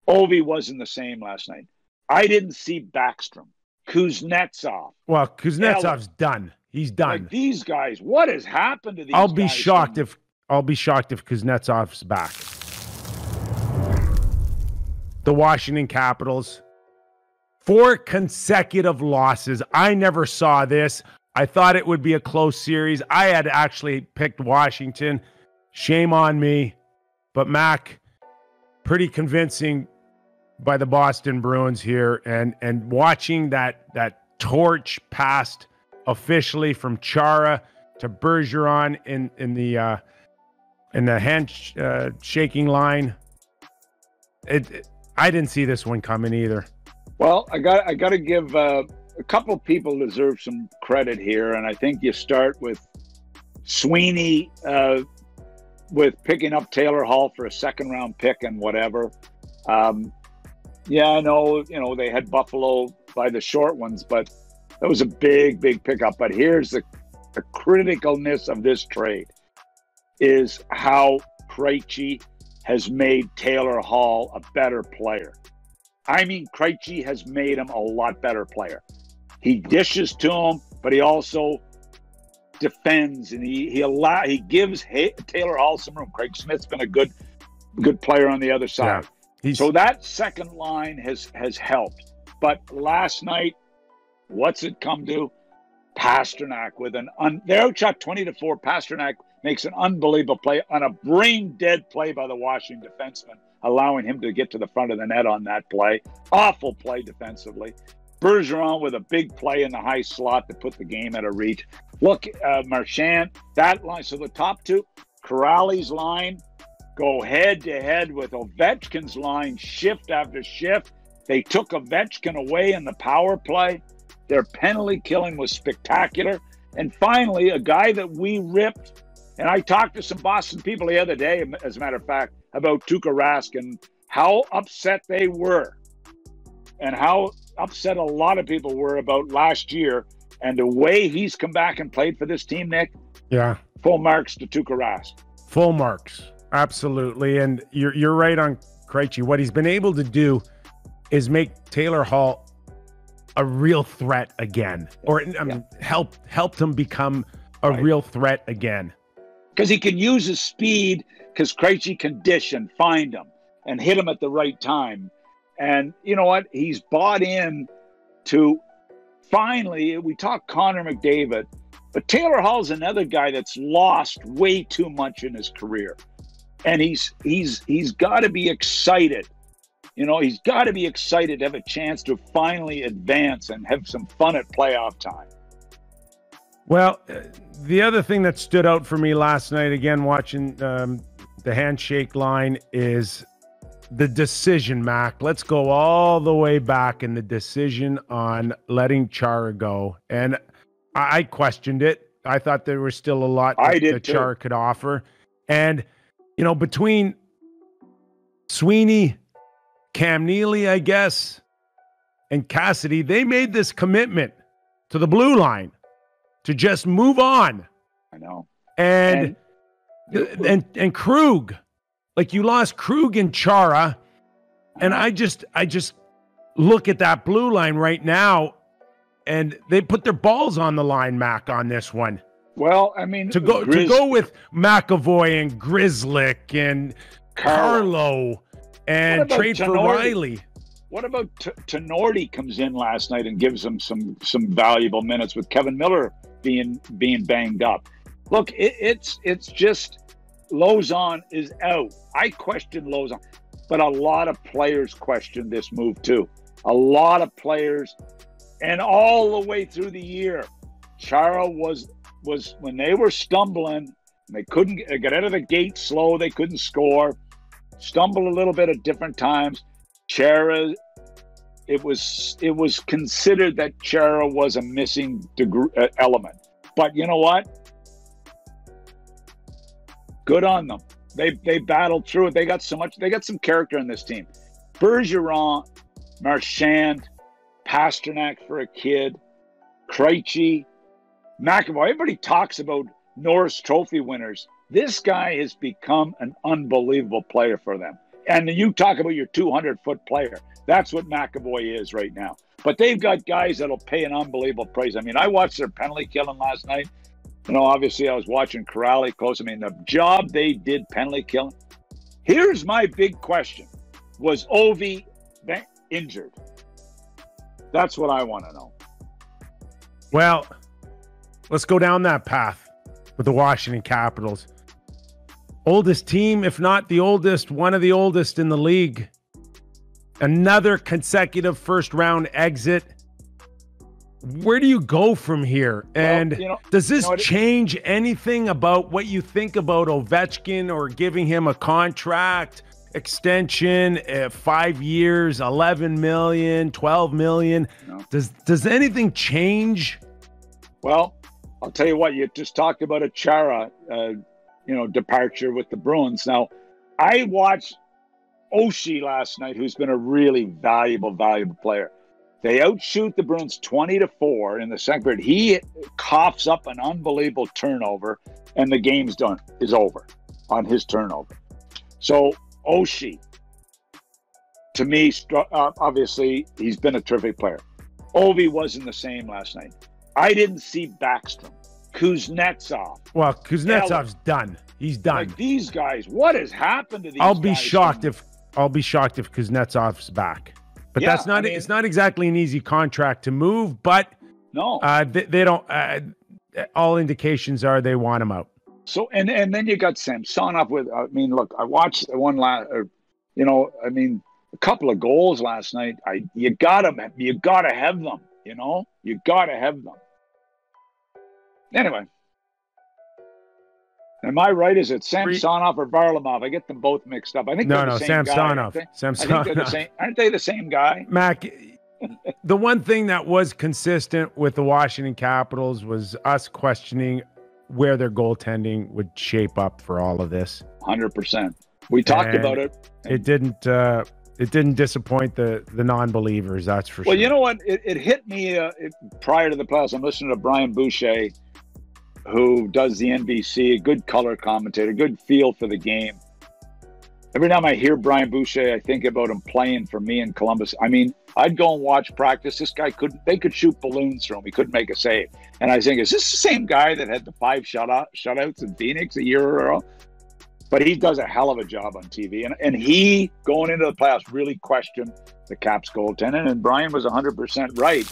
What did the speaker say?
Ovi wasn't the same last night. I didn't see Backstrom, Kuznetsov. Well, Kuznetsov's done. He's done. Like these guys, what has happened to these I'll guys? be shocked if Kuznetsov's back. The Washington Capitals, 4 consecutive losses. I never saw this. I thought it would be a close series. I had actually picked Washington. Shame on me. But Mac, pretty convincing by the Boston Bruins here. And watching that torch passed officially from Chara to Bergeron in the hand shaking line. I didn't see this one coming either. Well, I got to give a couple people deserve some credit here, and I think you start with Sweeney with picking up Taylor Hall for a second-round pick and whatever. Yeah, I know, they had Buffalo by the short ones, but that was a big, big pickup. But here's the criticalness of this trade is how Krejci has made Taylor Hall a better player. I mean, Krejci has made him a lot better player. He dishes to him, but he also defends, and he gives Taylor Hall some room. Craig Smith's been a good player on the other side. Yeah, so that second line has helped. But last night, what's it come to? Pasternak with they're outshot 20-4. Pasternak makes an unbelievable play on a brain-dead play by the Washington defenseman, allowing him to get to the front of the net on that play. Awful play defensively. Bergeron with a big play in the high slot to put the game at a reach. Look, Marchand, that line. So the top two, Corrali's line, go head-to-head with Ovechkin's line, shift after shift. They took Ovechkin away in the power play. Their penalty killing was spectacular. And finally, a guy that we ripped, and I talked to some Boston people the other day, as a matter of fact, about Tuukka Rask and how upset they were and how upset a lot of people were about last year and the way he's come back and played for this team, Nick. Yeah. Full marks to Tuukka Rask. Full marks. Absolutely. And you're right on Krejci. What he's been able to do is make Taylor Hall a real threat again, or helped him become a real threat again. Because he can use his speed, because Krejci can dish and find him and hit him at the right time. And you know what? He's bought in to finally, we talk Connor McDavid, but Taylor Hall's another guy that's lost way too much in his career. And he's got to be excited. He's got to be excited to have a chance to finally advance and have some fun at playoff time. Well, the other thing that stood out for me last night, again, watching the handshake line, is the decision, Mac. Let's go all the way back in the decision on letting Chara go. And I questioned it. I thought there was still a lot that Chara could offer. And, between Sweeney, Cam Neely, I guess, and Cassidy, they made this commitment to the blue line to just move on. I know. And Krug, like you lost Krug and Chara, and I just look at that blue line right now, and they put their balls on the line, Mac, on this one. Well, I mean, to go with McAvoy and Grzelcyk and Carlo. And trade for Riley. What about Tenorti comes in last night and gives them some valuable minutes with Kevin Miller being banged up? Look, it's just Lauzon is out. I question Lauzon, but a lot of players question this move too. A lot of players, and all the way through the year, Chara was when they were stumbling, they couldn't get out of the gate slow. They couldn't score. Stumble a little bit at different times. Chara, it was considered that Chara was a missing element. But you know what? Good on them. They battled through it. They got some character in this team. Bergeron, Marchand, Pasternak for a kid, Krejci, McAvoy. Everybody talks about Norris Trophy winners. This guy has become an unbelievable player for them. And you talk about your 200-foot player. That's what McAvoy is right now. But they've got guys that'll pay an unbelievable price. I mean, I watched their penalty killing last night. Obviously I was watching Corrali close. I mean, the job they did penalty killing. Here's my big question. Was Ovi injured? That's what I want to know. Well, let's go down that path with the Washington Capitals. Oldest team, if not the oldest, one of the oldest in the league. Another consecutive first-round exit. Where do you go from here? And does this change anything about what you think about Ovechkin or giving him a contract extension, 5 years, 11 million, 12 million? No. Does anything change? Well, I'll tell you what, you just talked about a Chara, departure with the Bruins. Now, I watched Oshie last night, who's been a really valuable player. They outshoot the Bruins 20-4 in the second period. He coughs up an unbelievable turnover, and the game's done. Is over on his turnover. So Oshie, to me, obviously, he's been a terrific player. Ovi wasn't the same last night. I didn't see Backstrom. Kuznetsov. Well, Kuznetsov's done. He's done. Like these guys, what has happened to these guys? I'll be shocked if Kuznetsov's back. But that's not. It's not exactly an easy contract to move. But no, they don't. All indications are they want him out. So and then you got Samsonov with. I mean, look, I watched one a couple of goals last night. You gotta have them. You gotta have them. Anyway. Am I right? Is it Samsonov or Varlamov? I get them both mixed up. I think they're the same Samsonov. Guy, Samsonov. I think they're the same. Aren't they the same guy? Mac, the one thing that was consistent with the Washington Capitals was us questioning where their goaltending would shape up for all of this. 100%. We talked about it. It didn't disappoint the non-believers, that's for sure. Well, you know what? It hit me prior to the playoffs. I'm listening to Brian Boucher, who does the NBC, a good color commentator, good feel for the game. Every time I hear Brian Boucher, I think about him playing for me in Columbus. I mean, I'd go and watch practice. This guy they could shoot balloons from him. He couldn't make a save. And I think, is this the same guy that had the 5 shutouts in Phoenix a year ago? But he does a hell of a job on TV. And he, going into the playoffs, really questioned the Caps goaltending. And Brian was 100% right.